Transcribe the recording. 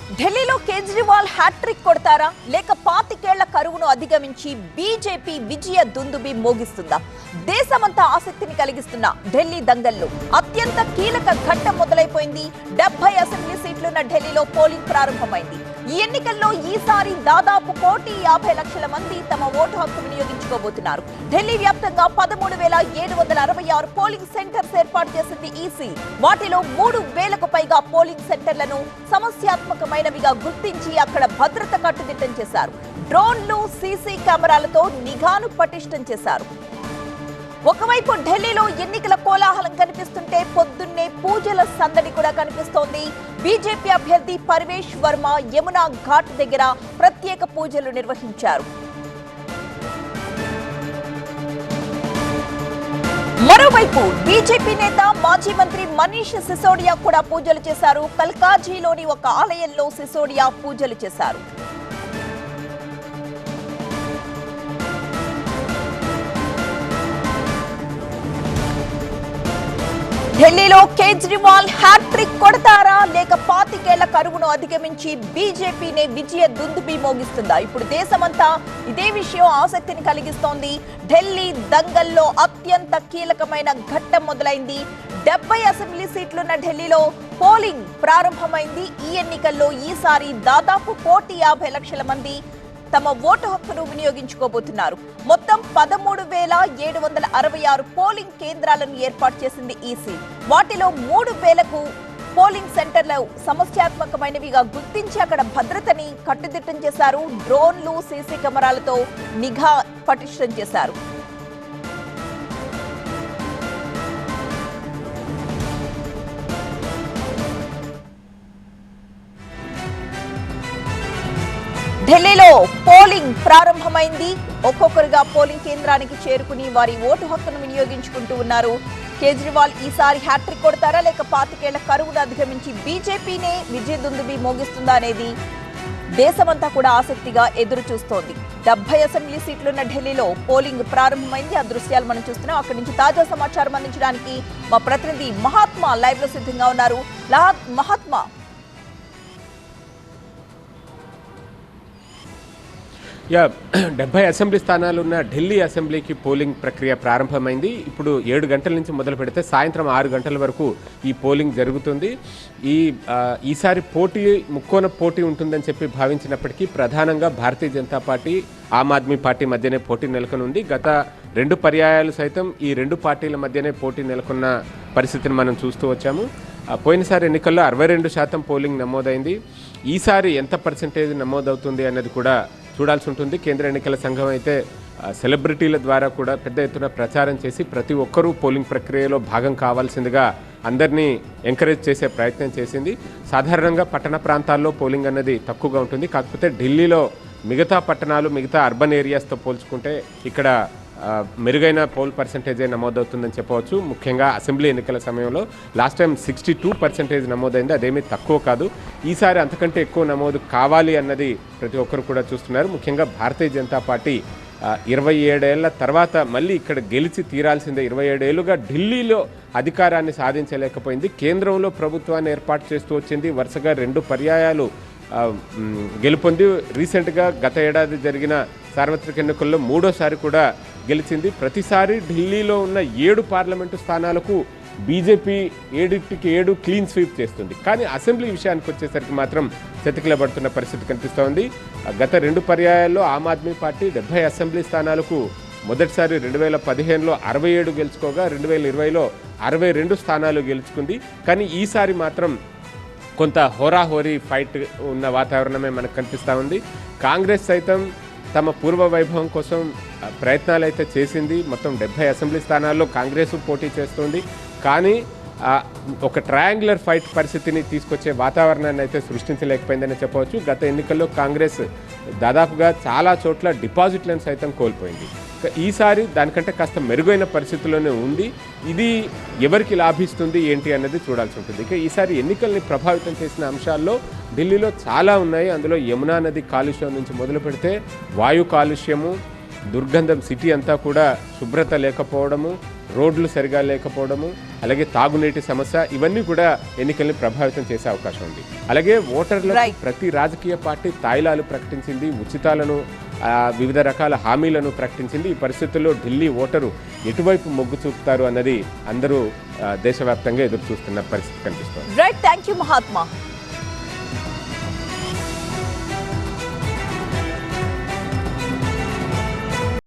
ఢిల్లీలో కేజ్రీవాల్ హ్యాట్రిక్ కొడతారా లేక 25 ఏళ్ల కరువును అధిగమించి బీజేపీ విజయ దుందుబి మోగిస్తుందా? దేశమంతా ఆసక్తిని కలిగిస్తున్న ఢిల్లీ దంగల్లో అత్యంత కీలక ఘట్టం మొదలైపోయింది. 70 అసెంబ్లీ సీట్లున్న ఢిల్లీలో పోలింగ్ ప్రారంభమైంది. ఈ ఎన్నికల్లో ఈసారి దాదాపు 1,50,00,000 మంది తమ ఓటు హక్కు వినియోగించుకోబోతున్నారు. ఢిల్లీ వ్యాప్తంగా 13,766 పోలింగ్ సెంటర్స్ ఏర్పాటు చేసింది ఈసీ. వాటిలో 3,000కు పైగా పోలింగ్ సెంటర్లను సమస్యాత్మకమైనవిగా గుర్తించి అక్కడ భద్రత కట్టుదిట్టం చేశారు. డ్రోన్లు, సీసీ కెమెరాలతో నిఘాను పటిష్టం చేశారు. ఒకవైపు ఢిల్లీలో ఎన్నికల కోలాహలం కనిపిస్తుంటే పొద్దున్నే పూజల సందడి కూడా కనిపిస్తోంది. బీజేపీ అభ్యర్థి పర్వేష్ వర్మ యమునా ఘాట్ దగ్గర ప్రత్యేక పూజలు నిర్వహించారు. మరోవైపు బీజేపీ నేత మాజీ మంత్రి మనీష్ సిసోడియా కూడా పూజలు చేశారు. కల్కాజీలోని ఒక ఆలయంలో సిసోడియా పూజలు చేశారు. ఢిల్లీలో కేజ్రీవాల్ హ్యాట్రిక్ కొడతారా లేక 25 ఏళ్ల కరువును అధిగమించి బీజేపీనే విజయ దుందుబి మోగిస్తుందా? ఇప్పుడు దేశమంతా ఇదే విషయం ఆసక్తిని కలిగిస్తోంది. ఢిల్లీ దంగల్లో అత్యంత కీలకమైన ఘట్టం మొదలైంది. 70 అసెంబ్లీ సీట్లున్న ఢిల్లీలో పోలింగ్ ప్రారంభమైంది. ఈ ఎన్నికల్లో ఈసారి దాదాపు 1,50,00,000 మంది తమ ఓటు హక్కును వినియోగించుకోబోతున్నారు. మొత్తం 13,766 పోలింగ్ కేంద్రాలను ఏర్పాటు చేసింది ఈసీ. వాటిలో 3,000కు పోలింగ్ సెంటర్లు సమస్యాత్మకమైనవిగా గుర్తించి అక్కడ భద్రతని కట్టుదిట్టం చేశారు. డ్రోన్లు, సీసీ కెమెరాలతో నిఘా పటిష్టం చేశారు. ఢిల్లీలో పోలింగ్ ప్రారంభమైంది. ఒక్కొక్కరుగా పోలింగ్ కేంద్రానికి చేరుకుని వారి ఓటు హక్కును వినియోగించుకుంటూ ఉన్నారు. కేజ్రీవాల్ ఈసారి హ్యాట్రిక్ కొడతారా లేక 25 ఏళ్ల కరువును అధిగమించి బీజేపీనే విజయ దుందుబి మోగిస్తుందా అనేది దేశమంతా కూడా ఆసక్తిగా ఎదురు చూస్తోంది. 70 అసెంబ్లీ సీట్లున్న ఢిల్లీలో పోలింగ్ ప్రారంభమైంది. ఆ దృశ్యాలు మనం చూస్తున్నాం. అక్కడి నుంచి తాజా సమాచారం అందించడానికి మా ప్రతినిధి మహాత్మా లైవ్ లో సిద్ధంగా ఉన్నారు. మహాత్మా, యా 70 అసెంబ్లీ స్థానాలు ఉన్న ఢిల్లీ అసెంబ్లీకి పోలింగ్ ప్రక్రియ ప్రారంభమైంది. ఇప్పుడు 7 గంటల నుంచి మొదలు పెడితే సాయంత్రం 6 గంటల వరకు ఈ పోలింగ్ జరుగుతుంది. ఈసారి ముక్కోన పోటీ ఉంటుందని చెప్పి భావించినప్పటికీ ప్రధానంగా భారతీయ జనతా పార్టీ, ఆమ్ ఆద్మీ పార్టీ మధ్యనే పోటీ నెలకొనుంది. గత 2 పర్యాయాలు సైతం ఈ 2 పార్టీల మధ్యనే పోటీ నెలకొన్న పరిస్థితిని మనం చూస్తూ వచ్చాము. పోయినసారి ఎన్నికల్లో 62% పోలింగ్ నమోదైంది. ఈసారి ఎంత పర్సెంటేజ్ నమోదవుతుంది అన్నది కూడా చూడాల్సి ఉంటుంది. కేంద్ర ఎన్నికల సంఘం అయితే సెలబ్రిటీల ద్వారా కూడా పెద్ద ఎత్తున ప్రచారం చేసి ప్రతి ఒక్కరూ పోలింగ్ ప్రక్రియలో భాగం కావాల్సిందిగా అందరినీ ఎంకరేజ్ చేసే ప్రయత్నం చేసింది. సాధారణంగా పట్టణ ప్రాంతాల్లో పోలింగ్ అన్నది తక్కువగా ఉంటుంది. కాకపోతే ఢిల్లీలో మిగతా పట్టణాలు, మిగతా అర్బన్ ఏరియాస్తో పోల్చుకుంటే ఇక్కడ మెరుగైన పోల్ పర్సెంటేజే నమోదవుతుందని చెప్పవచ్చు. ముఖ్యంగా అసెంబ్లీ ఎన్నికల సమయంలో లాస్ట్ టైం 62% నమోదైంది. అదేమీ తక్కువ కాదు. ఈసారి అంతకంటే ఎక్కువ నమోదు కావాలి అన్నది ప్రతి ఒక్కరు కూడా చూస్తున్నారు. ముఖ్యంగా భారతీయ జనతా పార్టీ 27 ఏళ్ల తర్వాత మళ్ళీ ఇక్కడ గెలిచి తీరాల్సిందే. 27 ఏళ్లుగా ఢిల్లీలో అధికారాన్ని సాధించలేకపోయింది. కేంద్రంలో ప్రభుత్వాన్ని ఏర్పాటు చేస్తూ వచ్చింది. వరుసగా 2 పర్యాయాలు గెలుపొంది రీసెంట్గా గత ఏడాది జరిగిన సార్వత్రిక ఎన్నికల్లో 3వసారి కూడా గెలిచింది. ప్రతిసారి ఢిల్లీలో ఉన్న 7 పార్లమెంటు స్థానాలకు బీజేపీ 7 క్లీన్ స్వీప్ చేస్తుంది. కానీ అసెంబ్లీ విషయానికి వచ్చేసరికి మాత్రం చతికిలబడుతున్న పరిస్థితి కనిపిస్తోంది. గత 2 పర్యాయాల్లో ఆమ్ ఆద్మీ పార్టీ 70 అసెంబ్లీ స్థానాలకు మొదటిసారి 2015లో 67 గెలుచుకోగా 2020లో 62 స్థానాలు గెలుచుకుంది. కానీ ఈసారి మాత్రం కొంత హోరాహోరీ ఫైట్ ఉన్న వాతావరణమే మనకు కనిపిస్తూ ఉంది. కాంగ్రెస్ సైతం తమ పూర్వ వైభవం కోసం ప్రయత్నాలు అయితే చేసింది. మొత్తం 70 అసెంబ్లీ స్థానాల్లో కాంగ్రెస్ పోటీ చేస్తుంది. కానీ ఒక ట్రయాంగులర్ ఫైట్ పరిస్థితిని తీసుకొచ్చే వాతావరణాన్ని అయితే సృష్టించలేకపోయిందని చెప్పవచ్చు. గత ఎన్నికల్లో కాంగ్రెస్ దాదాపుగా చాలా చోట్ల డిపాజిట్లను సైతం కోల్పోయింది. ఈసారి దానికంటే కాస్త మెరుగైన పరిస్థితుల్లోనే ఉంది. ఇది ఎవరికి లాభిస్తుంది ఏంటి అన్నది చూడాల్సి ఉంటుంది. ఇక ఈసారి ఎన్నికల్ని ప్రభావితం చేసిన అంశాల్లో ఢిల్లీలో చాలా ఉన్నాయి. అందులో యమునా నది కాలుష్యం నుంచి మొదలు పెడితే వాయు కాలుష్యము, దుర్గంధం, సిటీ అంతా కూడా శుభ్రత లేకపోవడము, రోడ్లు సరిగా లేకపోవడము, అలాగే తాగునీటి సమస్య, ఇవన్నీ కూడా ఎన్నికల్ని ప్రభావితం చేసే అవకాశం ఉంది. అలాగే ఓటర్లకు ప్రతి రాజకీయ పార్టీ తాయిలాలు ప్రకటించింది, ఉచితాలను, వివిధ రకాల హామీలను ప్రకటించింది. ఈ పరిస్థితుల్లో ఢిల్లీ ఓటరు ఎటువైపు మొగ్గు చూపుతారు అన్నది అందరూ దేశవ్యాప్తంగా ఎదురు చూస్తున్న పరిస్థితి కనిపిస్తుంది. Right, thank you Mahatma.